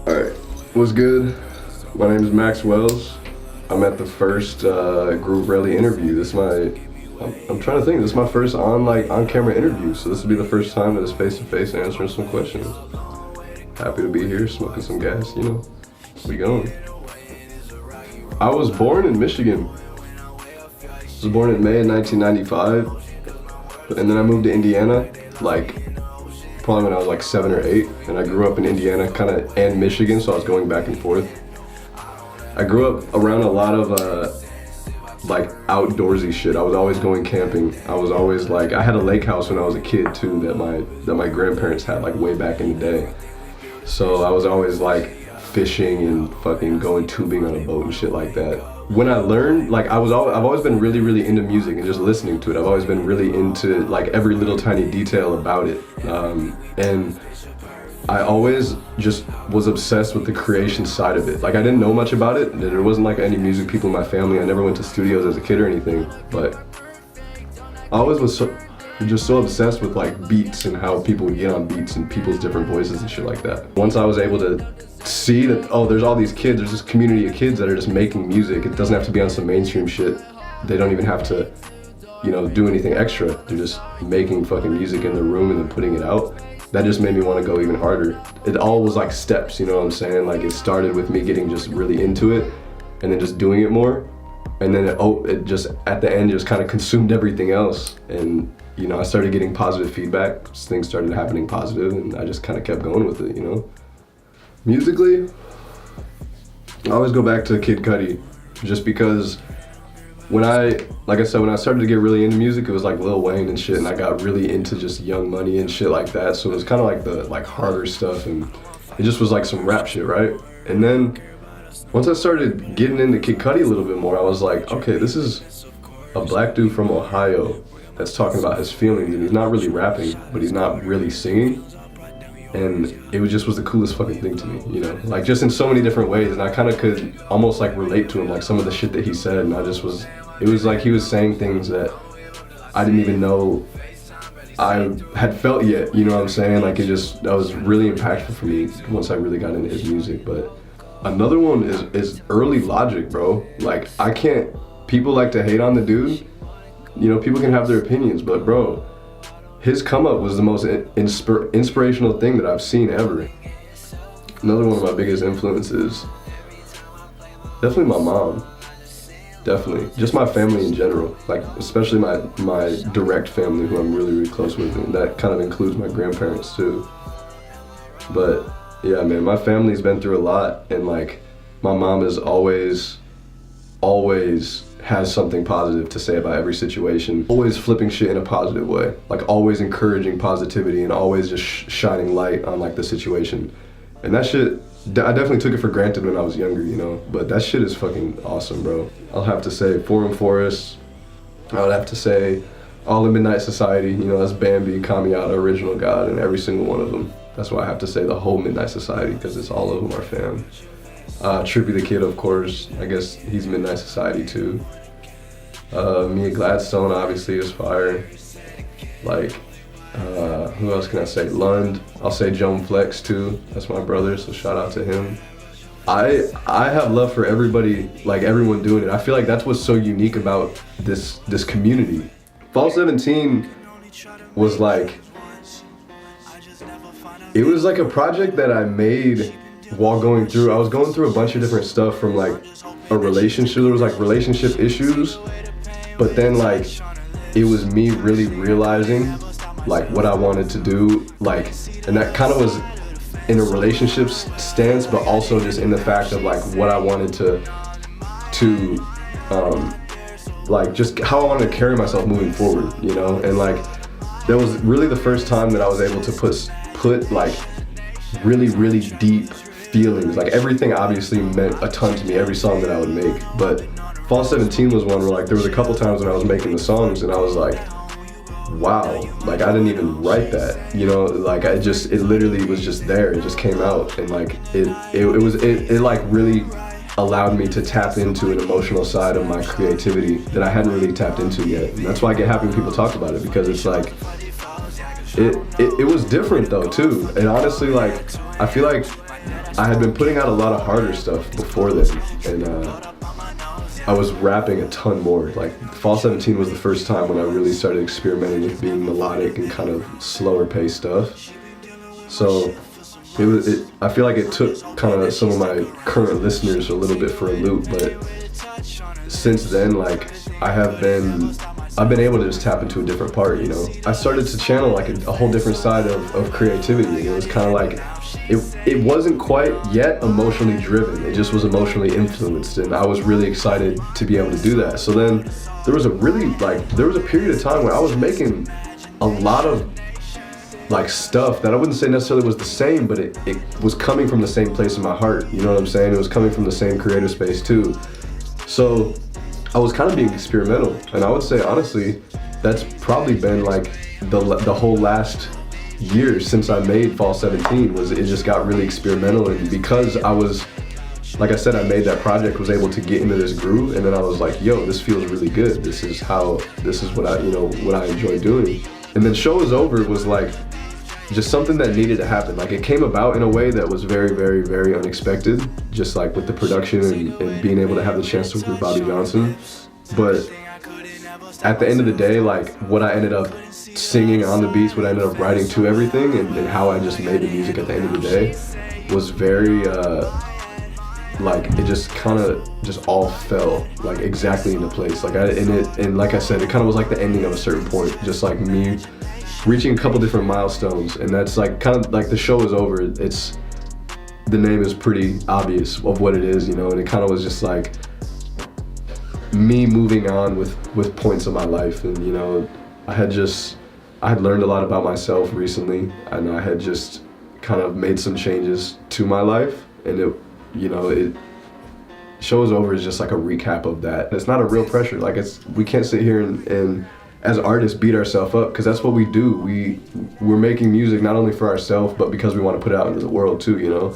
Alright, what's good? My name is Max Wells. I'm at the first Grooverelly interview. This is I'm trying to think, this is my first on-camera interview, so this will be the first time that it's face-to-face answering some questions. Happy to be here, smoking some gas, you know. We going. I was born in Michigan. I was born in May of 1995, and then I moved to Indiana, probably when I was like 7 or 8, and I grew up in Indiana and Michigan, so I was going back and forth. I grew up around a lot of outdoorsy shit. I was always going camping. I was always I had a lake house when I was a kid too that my grandparents had way back in the day. So I was always fishing and fucking going tubing on a boat and shit like that. When I learned, I've always been really, really into music and just listening to it. I've always been really into every little tiny detail about it. And I always just was obsessed with the creation side of it. I didn't know much about it. There wasn't any music people in my family. I never went to studios as a kid or anything, but I always was just so obsessed with beats and how people would get on beats and people's different voices and shit like that. Once I was able to see that, oh, there's all these kids, there's this community of kids that are just making music. It doesn't have to be on some mainstream shit. They don't even have to, do anything extra. They're just making fucking music in their room and then putting it out. That just made me want to go even harder. It all was steps, you know what I'm saying? It started with me getting just really into it and then just doing it more. And then it just, at the end, just kind of consumed everything else. And, I started getting positive feedback. Things started happening positive, and I just kind of kept going with it, Musically, I always go back to Kid Cudi, just because when I started to get really into music, it was Lil Wayne and shit, and I got really into just Young Money and shit like that. So it was kind of the harder stuff, and it just was some rap shit, right? And then once I started getting into Kid Cudi a little bit more, I was okay, this is a black dude from Ohio that's talking about his feelings, and he's not really rapping, but he's not really singing. And it was the coolest fucking thing to me, just in so many different ways. And I kind of could almost relate to him, some of the shit that he said. And it was he was saying things that I didn't even know I had felt yet, you know what I'm saying? That was really impactful for me once I really got into his music. But another one is Early Logic, bro. People like to hate on the dude. People can have their opinions, but bro, his come up was the most inspirational thing that I've seen ever. Another one of my biggest influences, definitely my mom. Definitely, just my family in general, especially my direct family who I'm really, really close with, and that kind of includes my grandparents too. But yeah, man, my family's been through a lot, and my mom is always has something positive to say about every situation. Always flipping shit in a positive way. Always encouraging positivity and always just shining light on the situation. And that shit, I definitely took it for granted when I was younger, but that shit is fucking awesome, bro. I'll have to say Forum Forest. I would have to say all the Midnight Society, that's Bambi, Kamiata, Original God, and every single one of them. That's why I have to say the whole Midnight Society, because it's all of them are fam. Trippy the Kid, of course. I guess he's Midnight Society too. Mia Gladstone obviously is fire. Who else can I say? Lund. I'll say Joan Flex too. That's my brother, so shout out to him. I have love for everybody, everyone doing it. I feel that's what's so unique about this community. Fall 17 was it was a project that I made while going through. I was going through a bunch of different stuff, from a relationship. There was relationship issues, but then it was me really realizing what I wanted to do, and that kind of was in a relationship stance, but also just in the fact of what I wanted to just how I wanted to carry myself moving forward, and that was really the first time that I was able to put really, really deep feelings. Everything obviously meant a ton to me, every song that I would make, but Fall 17 was one where there was a couple times when I was making the songs and I was wow, I didn't even write that, it literally was just there. It just came out, and it really allowed me to tap into an emotional side of my creativity that I hadn't really tapped into yet. And that's why I get happy when people talk about it, because it's like, it was different though too. And honestly, like, I feel like I had been putting out a lot of harder stuff before then, and I was rapping a ton more. Like, Fall 17 was the first time when I really started experimenting with being melodic and kind of slower paced stuff. So I feel like it took kind of some of my current listeners a little bit for a loop, but since then, like, I've been able to just tap into a different part, you know? I started to channel like a whole different side of creativity, and it was kind of like, it wasn't quite yet emotionally driven, it just was emotionally influenced, and I was really excited to be able to do that. So then there was a period of time where I was making a lot of like stuff that I wouldn't say necessarily was the same, but it was coming from the same place in my heart, you know what I'm saying? It was coming from the same creative space too. So I was kind of being experimental, and I would say honestly, that's probably been like the whole last year since I made Fall 17, was it just got really experimental. And because I was, like I said, I made that project, was able to get into this groove, and then I was like, yo, this feels really good. This is what I enjoy doing. And then Show Is Over was like just something that needed to happen. Like, it came about in a way that was very, very, very unexpected, just like with the production and being able to have the chance to work with Bobby Johnson. But at the end of the day, like, what I ended up singing on the beats, what I ended up writing to everything, and how I just made the music at the end of the day was very, like, it just kind of just all fell like exactly into place. Like, and like I said, it kind of was like the ending of a certain point, just like me reaching a couple different milestones, and that's like kind of like The Show Is Over. The name is pretty obvious of what it is, you know, and it kind of was just like me moving on with points of my life. And, you know, I had learned a lot about myself recently, and I had just kind of made some changes to my life, and Show Is Over is just like a recap of that. It's not a real pressure. Like, we can't sit here and as artists beat ourselves up, because that's what we do. We're making music not only for ourselves, but because we want to put it out into the world too, you know?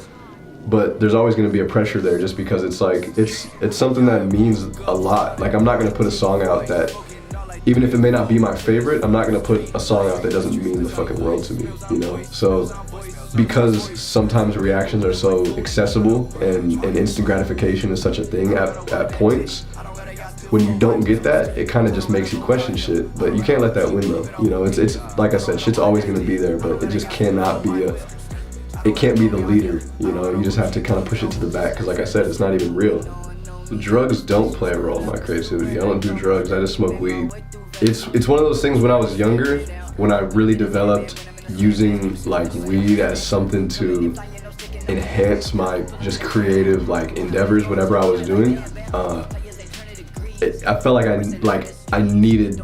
But there's always going to be a pressure there, just because it's like, it's something that means a lot. Like, I'm not going to put a song out that, even if it may not be my favorite, I'm not going to put a song out that doesn't mean the fucking world to me, you know? So, because sometimes reactions are so accessible and instant gratification is such a thing at points, when you don't get that, it kind of just makes you question shit. But you can't let that win though, you know? It's like I said, shit's always going to be there, but it just cannot be it can't be the leader, you know? You just have to kind of push it to the back, because like I said, it's not even real. Drugs don't play a role in my creativity. I don't do drugs, I just smoke weed. It's one of those things when I was younger, when I really developed using like weed as something to enhance my just creative like endeavors, whatever I was doing. I felt like I needed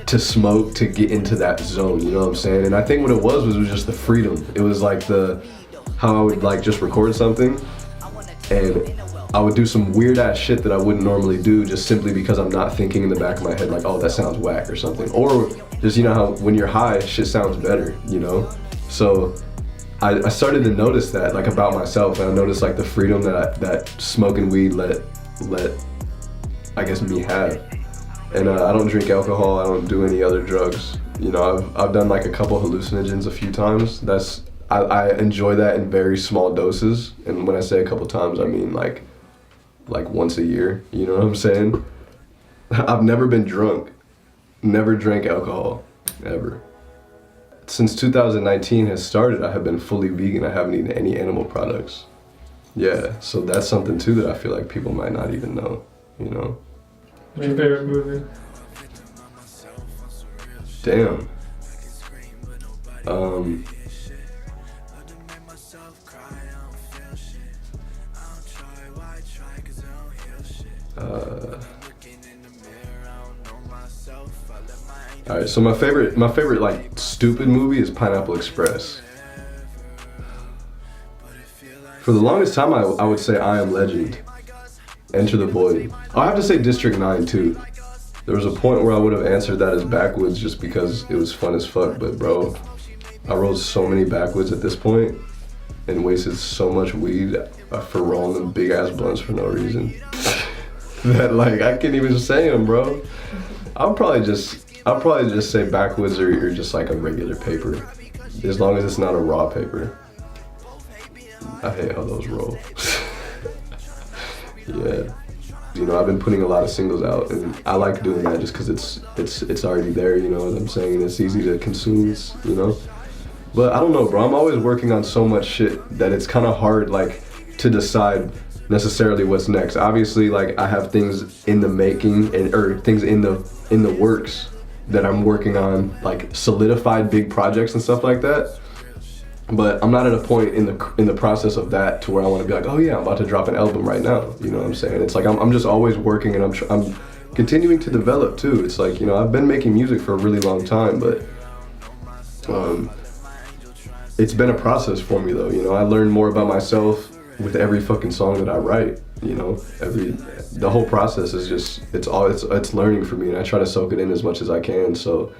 to smoke to get into that zone, you know what I'm saying? And I think what it was just the freedom. It was like how I would like just record something, and I would do some weird ass shit that I wouldn't normally do, just simply because I'm not thinking in the back of my head like, oh, that sounds whack or something. Or just, you know how when you're high, shit sounds better, you know? So I started to notice that like about myself, and I noticed like the freedom that smoking weed let I guess me have. And I don't drink alcohol, I don't do any other drugs. You know, I've done like a couple hallucinogens a few times. I enjoy that in very small doses, and when I say a couple times, I mean like once a year, you know what I'm saying? I've never been drunk, never drank alcohol, ever. Since 2019 has started, I have been fully vegan. I haven't eaten any animal products. Yeah, so that's something too that I feel like people might not even know, you know? What's your favorite movie? Damn. Alright, so my favorite like stupid movie is Pineapple Express. For the longest time, I would say I Am Legend, Enter the Void. I have to say District 9 too. There was a point where I would have answered that as backwoods just because it was fun as fuck, but bro, I wrote so many backwoods at this point. and wasted so much weed for rolling them big ass blunts for no reason. That like I can't even say them, bro. I'll probably just say backwoods or just like a regular paper, as long as it's not a raw paper. I hate how those roll. Yeah, you know, I've been putting a lot of singles out, and I like doing that just because it's already there. You know what I'm saying? It's easy to consume, you know. But I don't know, bro. I'm always working on so much shit that it's kind of hard, like, to decide necessarily what's next. Obviously, like, I have things in the making or things in the works that I'm working on, like solidified big projects and stuff like that. But I'm not at a point in the process of that to where I want to be like, oh yeah, I'm about to drop an album right now. You know what I'm saying? It's like I'm just always working, and I'm continuing to develop too. It's like, you know, I've been making music for a really long time, but it's been a process for me though. You know, I learn more about myself with every fucking song that I write. You know, the whole process is just it's learning for me, and I try to soak it in as much as I can. So,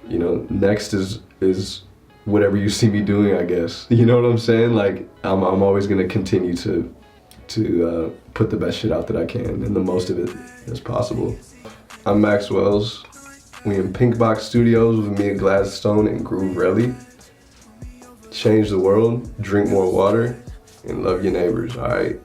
you know, next is whatever you see me doing, I guess. You know what I'm saying? Like I'm always gonna continue to put the best shit out that I can, and the most of it as possible. I'm Max Wells. We in Pinkbox Studios with me and Gladstone and Grooverelly. Change the world, drink more water, and love your neighbors, alright?